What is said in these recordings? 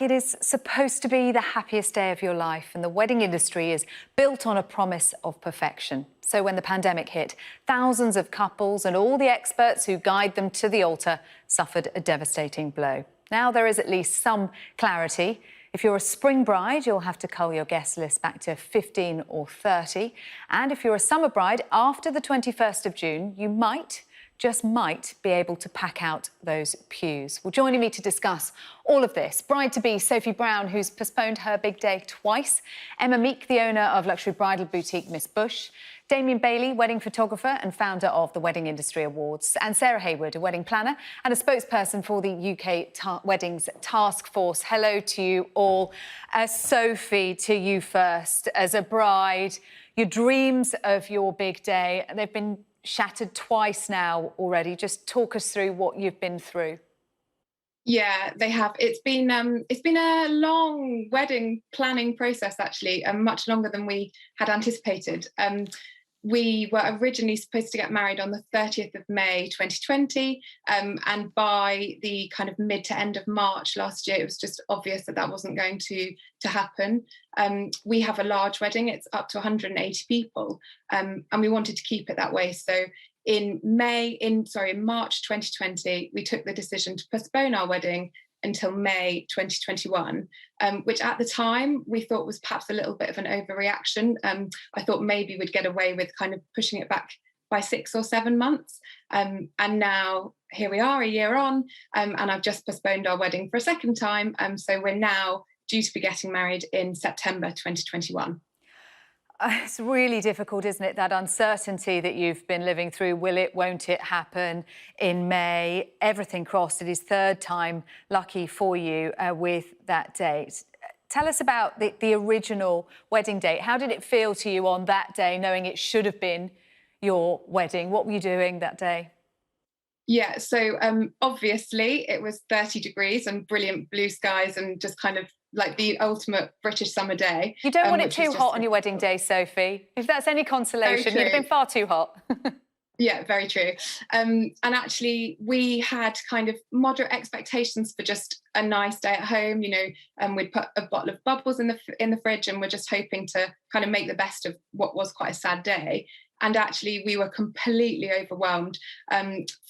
It is supposed to be the happiest day of your life, and the wedding industry is built on a promise of perfection. So when the pandemic hit, thousands of couples and all the experts who guide them to the altar suffered a devastating blow. Now there is at least some clarity. If you're a spring bride, you'll have to cull your guest list back to 15 or 30. And if you're a summer bride, after the 21st of June, you just might be able to pack out those pews. Well, joining me to discuss all of this, bride-to-be Sophie Brown, who's postponed her big day twice, Emma Meek, the owner of luxury bridal boutique Miss Bush, Damian Bailey, wedding photographer and founder of the Wedding Industry Awards, and Sarah Hewson, a wedding planner and a spokesperson for the UK Weddings Taskforce. Hello to you all. Sophie, to you first. As a bride, your dreams of your big day, they've been shattered twice now already. Just talk us through what you've been through. Yeah, they have. It's been a long wedding planning process, actually, much longer than we had anticipated. We were originally supposed to get married on the 30th of May 2020, and by the kind of mid to end of March last year, it was just obvious that that wasn't going to happen. We have a large wedding; it's up to 180 people, and we wanted to keep it that way. So in March 2020, we took the decision to postpone our wedding until May 2021, which at the time we thought was perhaps a little bit of an overreaction. I thought maybe we'd get away with kind of pushing it back by 6 or 7 months. And now here we are a year on, and I've just postponed our wedding for a second time. So we're now due to be getting married in September 2021. It's really difficult, isn't it? That uncertainty that you've been living through. Will it, won't it happen in May? Everything crossed. It is third time lucky for you with that date. Tell us about the original wedding date. How did it feel to you on that day, knowing it should have been your wedding? What were you doing that day? Yeah, so obviously it was 30 degrees and brilliant blue skies and just kind of like the ultimate British summer day. You don't want it too hot on your wedding day, Sophie. If that's any consolation, you'd have been far too hot. Yeah, very true. And actually, we had kind of moderate expectations for just a nice day at home. You know, and we'd put a bottle of bubbles in the fridge, and we're just hoping to kind of make the best of what was quite a sad day. And actually, we were completely overwhelmed.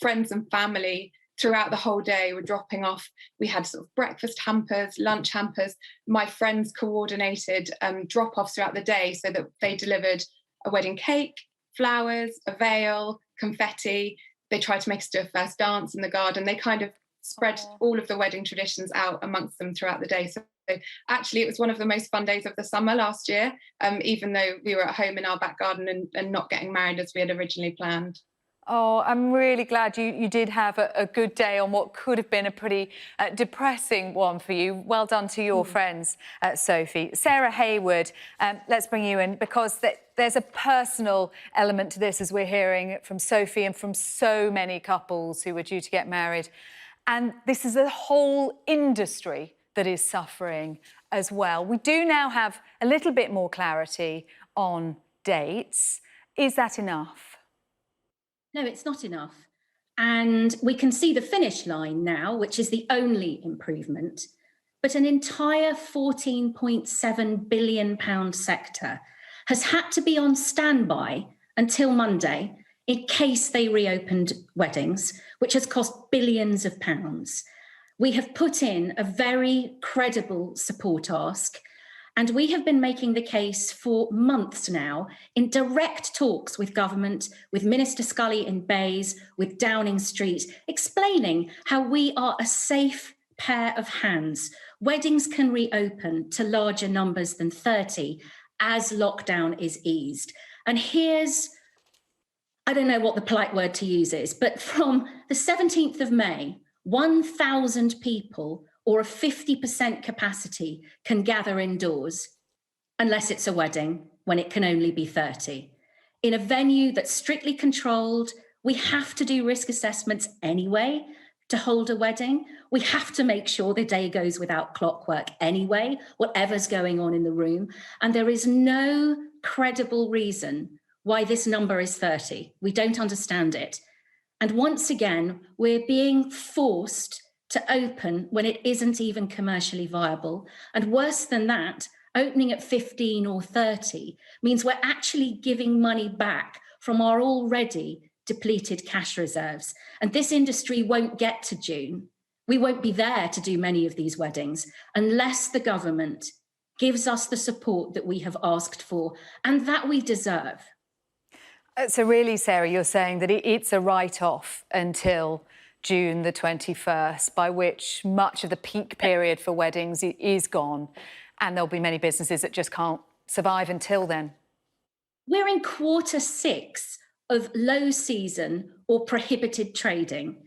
Friends and family throughout the whole day were dropping off. We had sort of breakfast hampers, lunch hampers. My friends coordinated drop-offs throughout the day so that they delivered a wedding cake, flowers, a veil, confetti. They tried to make us do a first dance in the garden. They kind of spread all of the wedding traditions out amongst them throughout the day. So actually, it was one of the most fun days of the summer last year, even though we were at home in our back garden and not getting married as we had originally planned. Oh, I'm really glad you did have a good day on what could have been a pretty depressing one for you. Well done to your friends, Sophie. Sarah Hewson, let's bring you in, because there's a personal element to this, as we're hearing from Sophie and from so many couples who were due to get married. And this is a whole industry that is suffering as well. We do now have a little bit more clarity on dates. Is that enough? No, it's not enough. And we can see the finish line now, which is the only improvement. But an entire £14.7 billion sector has had to be on standby until Monday in case they reopened weddings, which has cost billions of pounds. We have put in a very credible support ask, and we have been making the case for months now in direct talks with government, with Minister Scully in Bays, with Downing Street, explaining how we are a safe pair of hands. Weddings can reopen to larger numbers than 30 as lockdown is eased. And here's, I don't know what the polite word to use is, but from the 17th of May, 1,000 people or a 50% capacity can gather indoors, unless it's a wedding, when it can only be 30. In a venue that's strictly controlled, we have to do risk assessments anyway to hold a wedding. We have to make sure the day goes without clockwork anyway, whatever's going on in the room. And there is no credible reason why this number is 30. We don't understand it. And once again, we're being forced to open when it isn't even commercially viable. And worse than that, opening at 15 or 30 means we're actually giving money back from our already depleted cash reserves. And this industry won't get to June. We won't be there to do many of these weddings unless the government gives us the support that we have asked for and that we deserve. So really, Sarah, you're saying that it's a write-off until June the 21st, by which much of the peak period for weddings is gone, and there'll be many businesses that just can't survive until then. We're in Q6 of low season or prohibited trading.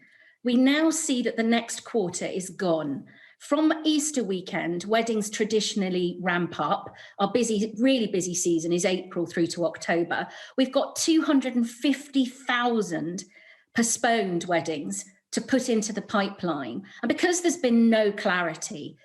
We now see that the next quarter is gone. From Easter weekend, weddings traditionally ramp up. Our really busy season is April through to October. We've got 250,000 postponed weddings to put into the pipeline. And because there's been no clarity,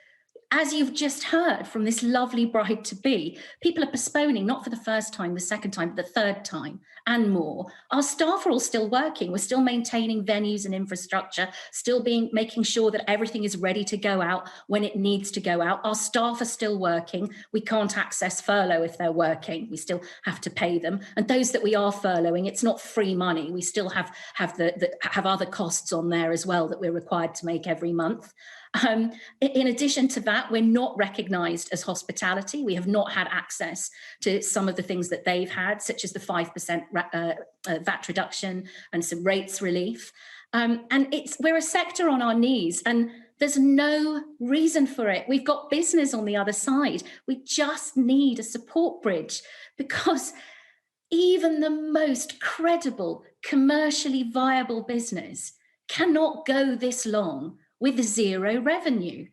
as you've just heard from this lovely bride-to-be, people are postponing, not for the first time, the second time, but the third time and more. Our staff are all still working. We're still maintaining venues and infrastructure, still making sure that everything is ready to go out when it needs to go out. Our staff are still working. We can't access furlough if they're working. We still have to pay them. And those that we are furloughing, it's not free money. We still have other costs on there as well that we're required to make every month. In addition to that, we're not recognised as hospitality. We have not had access to some of the things that they've had, such as the 5% VAT reduction and some rates relief. And we're a sector on our knees, and there's no reason for it. We've got business on the other side. We just need a support bridge, because even the most credible, commercially viable business cannot go this long with zero revenue.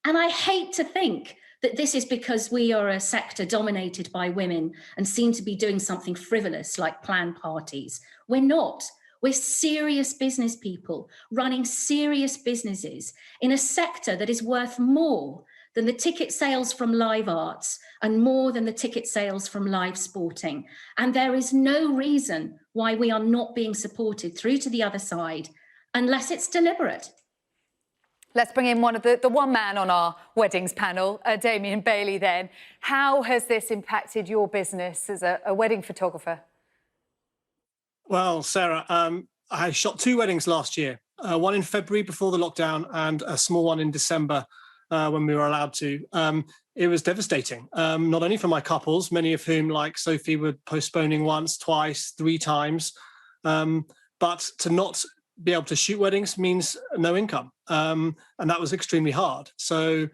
And I hate to think that this is because we are a sector dominated by women and seem to be doing something frivolous like planned parties. We're not. We're serious business people running serious businesses in a sector that is worth more than the ticket sales from live arts and more than the ticket sales from live sporting. And there is no reason why we are not being supported through to the other side unless it's deliberate. Let's bring in the one man on our weddings panel, Damian Bailey then. How has this impacted your business as a wedding photographer? Well, Sarah, I shot 2 weddings last year, one in February before the lockdown and a small one in December when we were allowed to. It was devastating, not only for my couples, many of whom, like Sophie, were postponing once, twice, 3 times, but to not be able to shoot weddings means no income. And that was extremely hard. So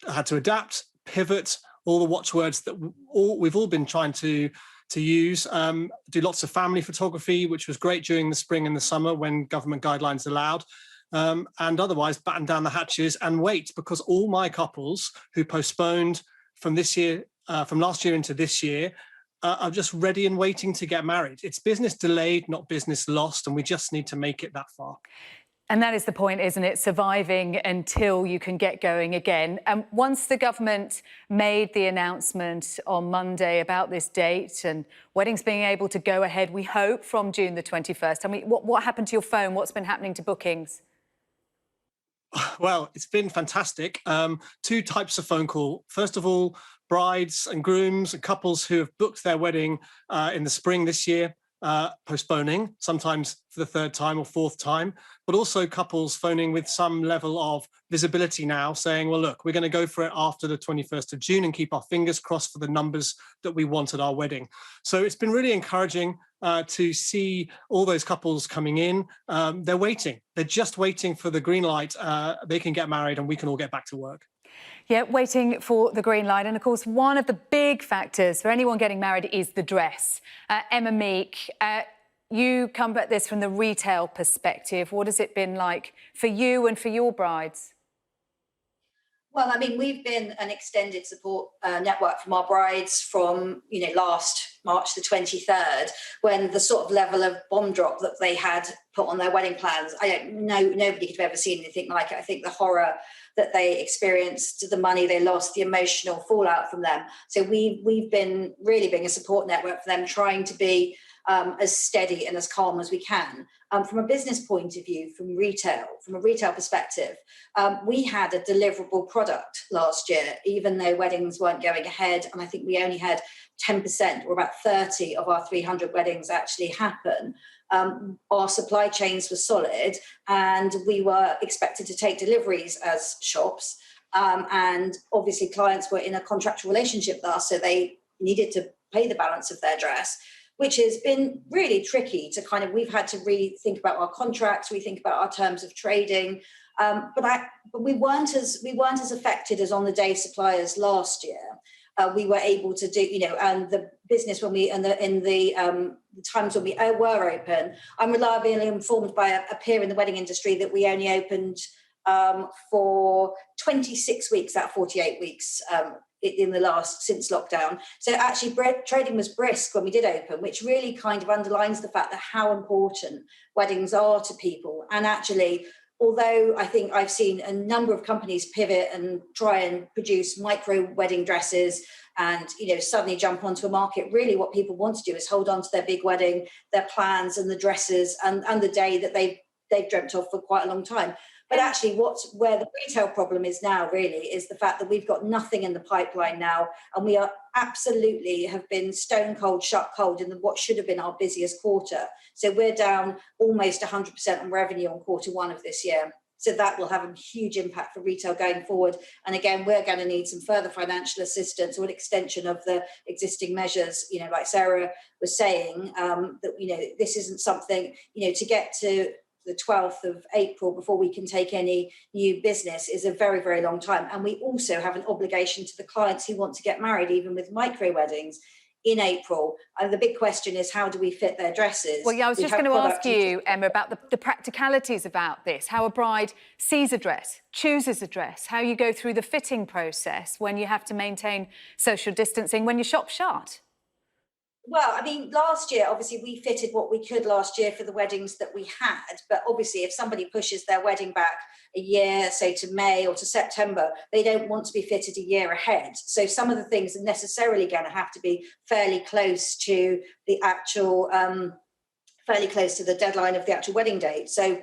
I had to adapt, pivot, all the watchwords that we've all been trying to use, do lots of family photography, which was great during the spring and the summer when government guidelines allowed, and otherwise batten down the hatches and wait, because all my couples who postponed from last year into this year are just ready and waiting to get married. It's business delayed, not business lost, and we just need to make it that far. And that is the point, isn't it? Surviving until you can get going again. And once the government made the announcement on Monday about this date and weddings being able to go ahead, we hope, from June the 21st. I mean, what happened to your phone? What's been happening to bookings? Well, it's been fantastic. 2 types of phone call. First of all, brides and grooms and couples who have booked their wedding in the spring this year, postponing, sometimes for the 3rd time or 4th time, but also couples phoning with some level of visibility now, saying, well, look, we're going to go for it after the 21st of June and keep our fingers crossed for the numbers that we want at our wedding. So it's been really encouraging to see all those couples coming in. They're waiting. They're just waiting for the green light. They can get married and we can all get back to work. Yeah, waiting for the green light. And of course, one of the big factors for anyone getting married is the dress. Emma, Meek, you come at this from the retail perspective. What has it been like for you and for your brides? Well, I mean, we've been an extended support network from our brides from, last March the 23rd, when the sort of level of bomb drop that they had put on their wedding plans, I don't know, nobody could have ever seen anything like it. I think the horror that they experienced, the money they lost, the emotional fallout from them. So we've been really being a support network for them, trying to be as steady and as calm as we can. From a business point of view, from a retail perspective, we had a deliverable product last year, even though weddings weren't going ahead. And I think we only had 10% or about 30 of our 300 weddings actually happen. Our supply chains were solid and we were expected to take deliveries as shops. And obviously clients were in a contractual relationship with us, so they needed to pay the balance of their dress, which has been really tricky to we've had to rethink about our contracts, rethink about our terms of trading. But we weren't as affected as on the day suppliers last year. We were able to do, and the business when we, in the times when we were open, I'm reliably informed by a peer in the wedding industry that we only opened for 26 weeks out of 48 weeks in the last, since lockdown. So actually trading was brisk when we did open, which really kind of underlines the fact that how important weddings are to people. And actually, although I think I've seen a number of companies pivot and try and produce micro wedding dresses and, suddenly jump onto a market, really what people want to do is hold on to their big wedding, their plans and the dresses and the day that they've dreamt of for quite a long time. But actually where the retail problem is now really is the fact that we've got nothing in the pipeline now, and we are absolutely have been stone cold, shut cold in what should have been our busiest quarter. So we're down almost 100% on revenue on quarter 1 of this year. So that will have a huge impact for retail going forward. And again, we're going to need some further financial assistance or an extension of the existing measures, like Sarah was saying, that, this isn't something, to get to the 12th of April before we can take any new business is a very, very long time. And we also have an obligation to the clients who want to get married, even with micro weddings, in April. And the big question is, how do we fit their dresses? Well, yeah, I was just going to ask you, Emma, about the practicalities about this, how a bride sees a dress, chooses a dress, how you go through the fitting process when you have to maintain social distancing, when your shop's shut. Well, last year, obviously, we fitted what we could last year for the weddings that we had. But obviously, if somebody pushes their wedding back a year, say to May or to September, they don't want to be fitted a year ahead. So some of the things are necessarily going to have to be fairly close to the actual, fairly close to the deadline of the actual wedding date. So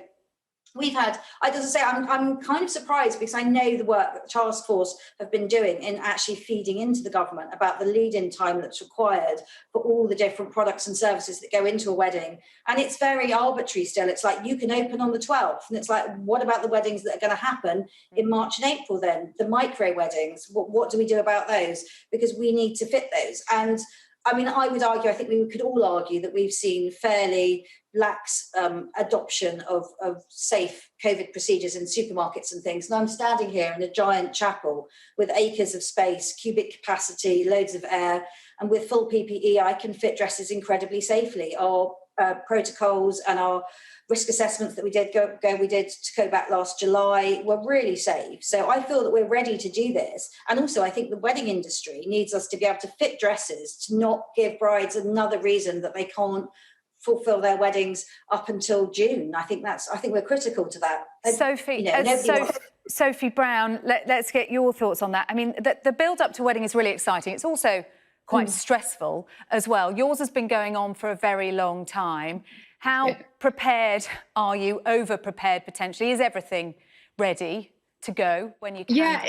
we've had, I'm kind of surprised because I know the work that the task force have been doing in actually feeding into the government about the lead-in time that's required for all the different products and services that go into a wedding. And it's very arbitrary still. It's like, you can open on the 12th. And it's like, what about the weddings that are going to happen in March and April then? The micro weddings, what do we do about those? Because we need to fit those. And I would argue, I think we could all argue that we've seen fairly lax adoption of safe COVID procedures in supermarkets and things. And I'm standing here in a giant chapel with acres of space, cubic capacity, loads of air, and with full PPE, I can fit dresses incredibly safely. Our protocols and our risk assessments that we did to go back last July were really safe. So I feel that we're ready to do this. And also I think the wedding industry needs us to be able to fit dresses to not give brides another reason that they can't fulfill their weddings up until June. I think we're critical to that. Sophie, Sophie Brown, let's get your thoughts on that. The build up to wedding is really exciting. It's also quite stressful as well. Yours has been going on for a very long time. How prepared are you, over-prepared potentially? Is everything ready to go when you can? Yeah,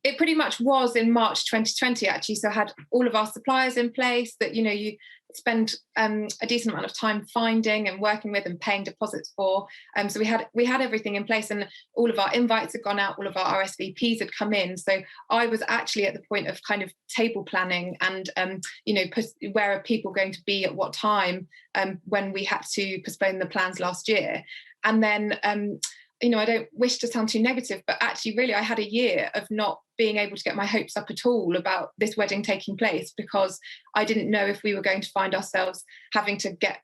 it pretty much was in March 2020, actually. So I had all of our suppliers in place that, you spend a decent amount of time finding and working with and paying deposits for. So we had everything in place, and all of our invites had gone out, all of our RSVPs had come in. So I was actually at the point of kind of table planning and, where are people going to be at what time when we had to postpone the plans last year. And then, I don't wish to sound too negative, but actually really I had a year of not being able to get my hopes up at all about this wedding taking place, because I didn't know if we were going to find ourselves having to get,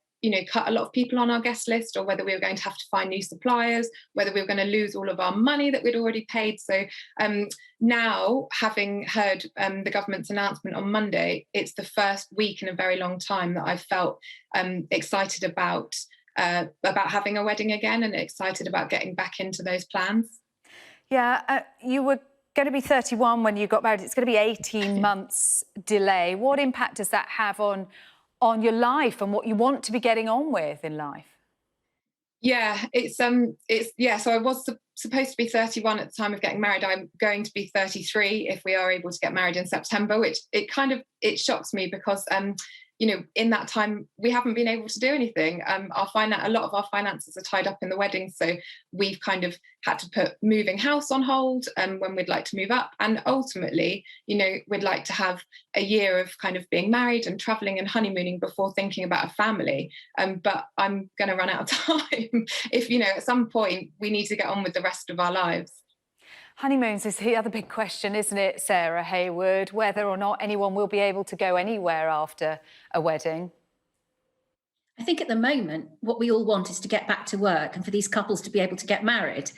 cut a lot of people on our guest list, or whether we were going to have to find new suppliers, whether we were going to lose all of our money that we'd already paid. So now, having heard the government's announcement on Monday, it's the first week in a very long time that I felt excited about having a wedding again, and excited about getting back into those plans. Yeah, you were going to be 31 when you got married. It's going to be 18 months delay. What impact does that have on on your life and what you want to be getting on with in life? Yeah, yeah. So I was supposed to be 31 at the time of getting married. I'm going to be 33 if we are able to get married in September, which it shocks me because in that time we haven't been able to do anything. A lot of our finances are tied up in the wedding, so we've kind of had to put moving house on hold when we'd like to move up, and ultimately, we'd like to have a year of kind of being married and traveling and honeymooning before thinking about a family. But I'm going to run out of time if at some point we need to get on with the rest of our lives. Honeymoons is the other big question, isn't it, Sarah Hewson? Whether or not anyone will be able to go anywhere after a wedding. I think at the moment, what we all want is to get back to work and for these couples to be able to get married.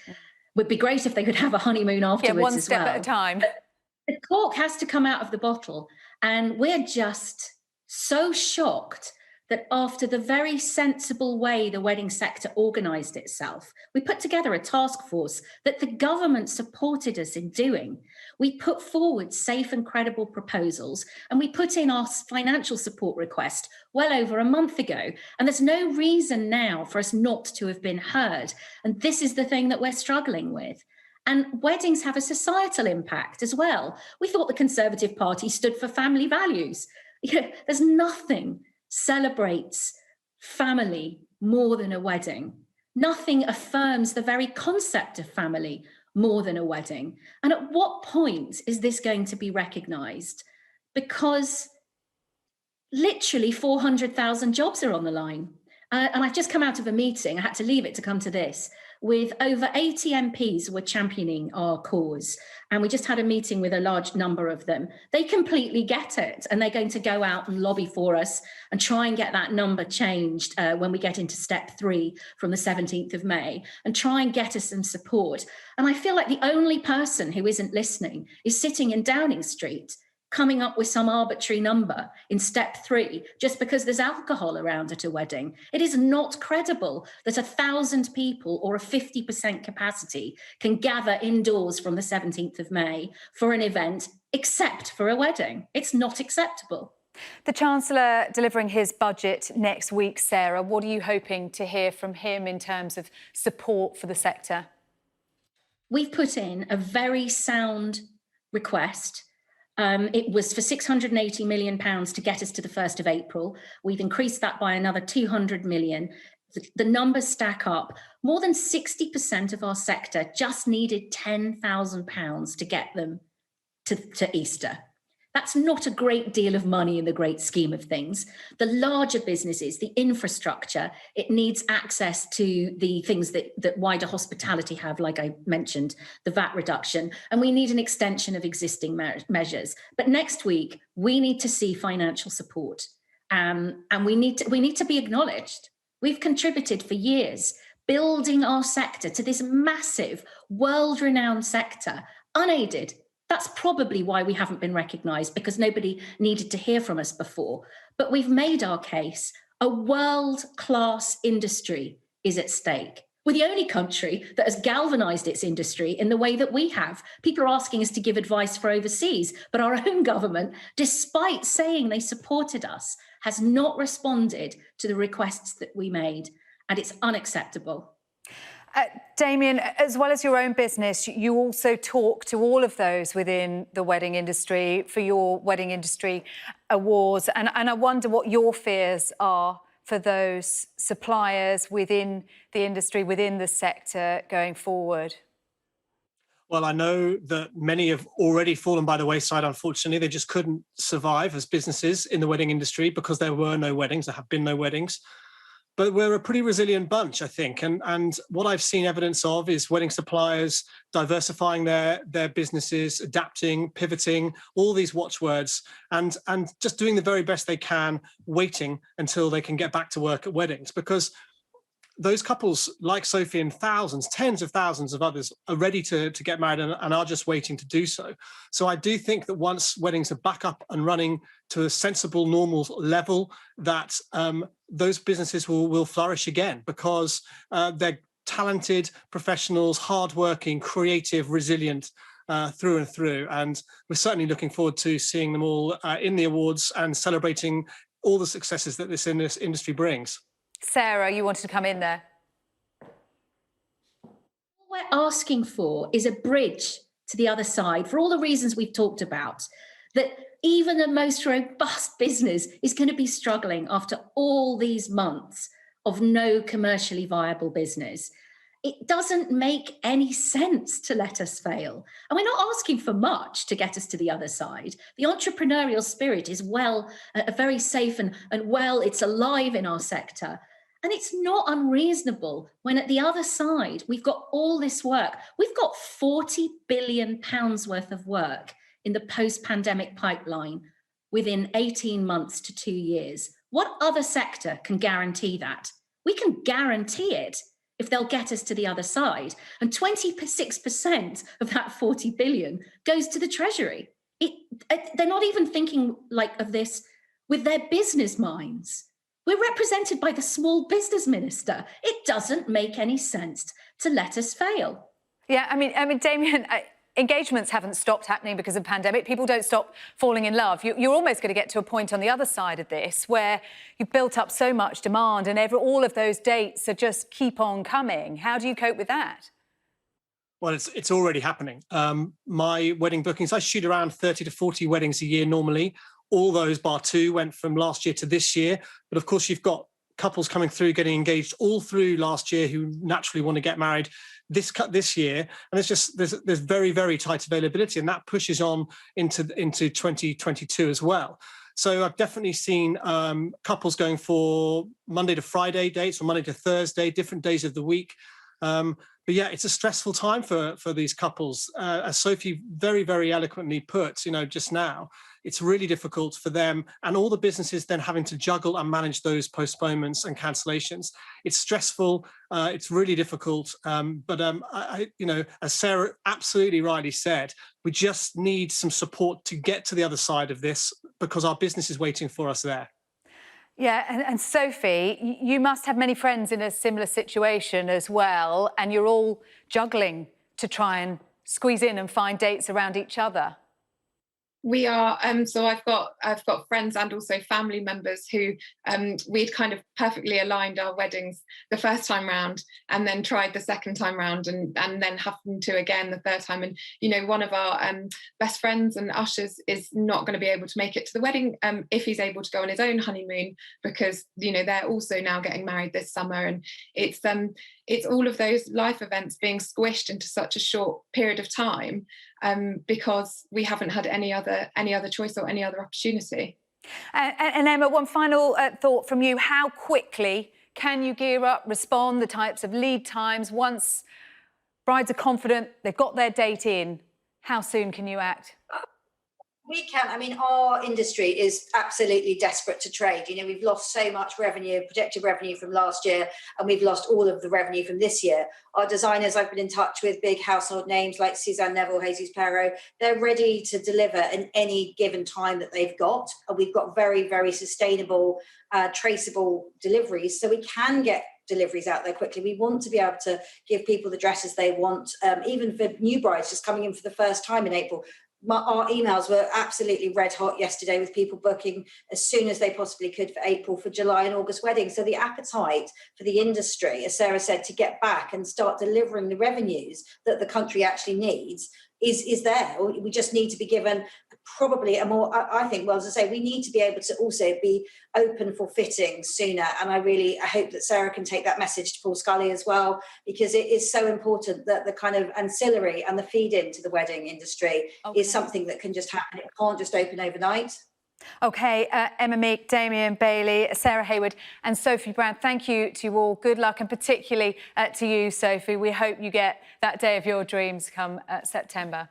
Would be great if they could have a honeymoon afterwards. Yeah, one step at a time. But the cork has to come out of the bottle. And we're just so shocked that after the very sensible way the wedding sector organised itself, we put together a task force that the government supported us in doing. We put forward safe and credible proposals, and we put in our financial support request well over a month ago. And there's no reason now for us not to have been heard. And this is the thing that we're struggling with. And weddings have a societal impact as well. We thought the Conservative Party stood for family values. There's nothing celebrates family more than a wedding. Nothing affirms the very concept of family more than a wedding. And at what point is this going to be recognised? Because literally 400,000 jobs are on the line. And I've just come out of a meeting, I had to leave it to come to this, with over 80 MPs who were championing our cause. And we just had a meeting with a large number of them. They completely get it. And they're going to go out and lobby for us and try and get that number changed when we get into step 3 from the 17th of May and try and get us some support. And I feel like the only person who isn't listening is sitting in Downing Street, coming up with some arbitrary number in step 3 just because there's alcohol around at a wedding. It is not credible that 1,000 people or a 50% capacity can gather indoors from the 17th of May for an event, except for a wedding. It's not acceptable. The Chancellor delivering his budget next week, Sarah. What are you hoping to hear from him in terms of support for the sector? We've put in a very sound request. It was for £680 million to get us to the 1st of April. We've increased that by another 200 million. The numbers stack up. More than 60% of our sector just needed £10,000 to get them to Easter. That's not a great deal of money in the great scheme of things. The larger businesses, the infrastructure, it needs access to the things that wider hospitality have, like I mentioned, the VAT reduction, and we need an extension of existing measures. But next week, we need to see financial support, and we need to be acknowledged. We've contributed for years, building our sector to this massive, world-renowned sector, unaided. That's probably why we haven't been recognised, because nobody needed to hear from us before. But we've made our case. A world-class industry is at stake. We're the only country that has galvanised its industry in the way that we have. People are asking us to give advice for overseas, but our own government, despite saying they supported us, has not responded to the requests that we made, and it's unacceptable. Damian, as well as your own business, you also talk to all of those within the wedding industry for your Wedding Industry Awards. And I wonder what your fears are for those suppliers within the industry, within the sector going forward. Well, I know that many have already fallen by the wayside, unfortunately. They just couldn't survive as businesses in the wedding industry because there were no weddings, there have been no weddings. But we're a pretty resilient bunch, I think. And what I've seen evidence of is wedding suppliers diversifying their businesses, adapting, pivoting, all these watchwords, and just doing the very best they can, waiting until they can get back to work at weddings. Because those couples like Sophie and thousands, tens of thousands of others are ready to get married and are just waiting to do so. So I do think that once weddings are back up and running to a sensible, normal level, that those businesses will flourish again, because they're talented professionals, hardworking, creative, resilient through and through. And we're certainly looking forward to seeing them all in the awards and celebrating all the successes that this industry brings. Sarah, you wanted to come in there. What we're asking for is a bridge to the other side for all the reasons we've talked about, that even the most robust business is going to be struggling after all these months of no commercially viable business. It doesn't make any sense to let us fail. And we're not asking for much to get us to the other side. The entrepreneurial spirit is very safe and well, it's alive in our sector. And it's not unreasonable when at the other side, we've got all this work. We've got £40 billion worth of work in the post-pandemic pipeline within 18 months to 2 years. What other sector can guarantee that? We can guarantee it if they'll get us to the other side. And 26% of that 40 billion goes to the Treasury. They're not even thinking of this with their business minds. We're represented by the Small Business Minister. It doesn't make any sense to let us fail. Yeah, I mean, Damian, engagements haven't stopped happening because of the pandemic. People don't stop falling in love. You're almost going to get to a point on the other side of this where you've built up so much demand and all of those dates are just keep on coming. How do you cope with that? Well, it's already happening. My wedding bookings, I shoot around 30 to 40 weddings a year normally. All those, bar two, went from last year to this year. But of course, you've got couples coming through, getting engaged all through last year who naturally want to get married this year. And there's very, very tight availability, and that pushes on into 2022 as well. So I've definitely seen couples going for Monday to Friday dates or Monday to Thursday, different days of the week. But yeah, it's a stressful time for these couples. As Sophie very, very eloquently put, just now, it's really difficult for them and all the businesses then having to juggle and manage those postponements and cancellations. It's stressful. It's really difficult. But as Sarah absolutely rightly said, we just need some support to get to the other side of this because our business is waiting for us there. Yeah, and Sophie, you must have many friends in a similar situation as well, and you're all juggling to try and squeeze in and find dates around each other. We are, so I've got friends and also family members who we'd kind of perfectly aligned our weddings the first time round and then tried the second time round and then happened to again the third time. And, one of our best friends and ushers is not going to be able to make it to the wedding if he's able to go on his own honeymoon because, they're also now getting married this summer. And it's all of those life events being squished into such a short period of time because we haven't had any other choice or any other opportunity. And Emma, one final thought from you. How quickly can you gear up, respond, the types of lead times once brides are confident, they've got their date in? How soon can you act? We can. I mean, our industry is absolutely desperate to trade. We've lost so much revenue, projected revenue from last year, and we've lost all of the revenue from this year. Our designers, I've been in touch with big household names like Suzanne Neville, Jesus Perot. They're ready to deliver in any given time that they've got. And we've got very, very sustainable, traceable deliveries. So we can get deliveries out there quickly. We want to be able to give people the dresses they want, even for new brides just coming in for the first time in April. Our emails were absolutely red hot yesterday with people booking as soon as they possibly could for April, for July and August weddings. So the appetite for the industry, as Sarah said, to get back and start delivering the revenues that the country actually needs is there. We just need to be given probably a more, I think, well, as I say, we need to be able to also be open for fitting sooner. And I hope that Sarah can take that message to Paul Scully as well, because it is so important that the kind of ancillary and the feed into the wedding industry is something that can just happen. It can't just open overnight. OK, Emma Meek, Damian Bailey, Sarah Haywood and Sophie Brown, thank you to you all. Good luck, and particularly to you, Sophie. We hope you get that day of your dreams come September.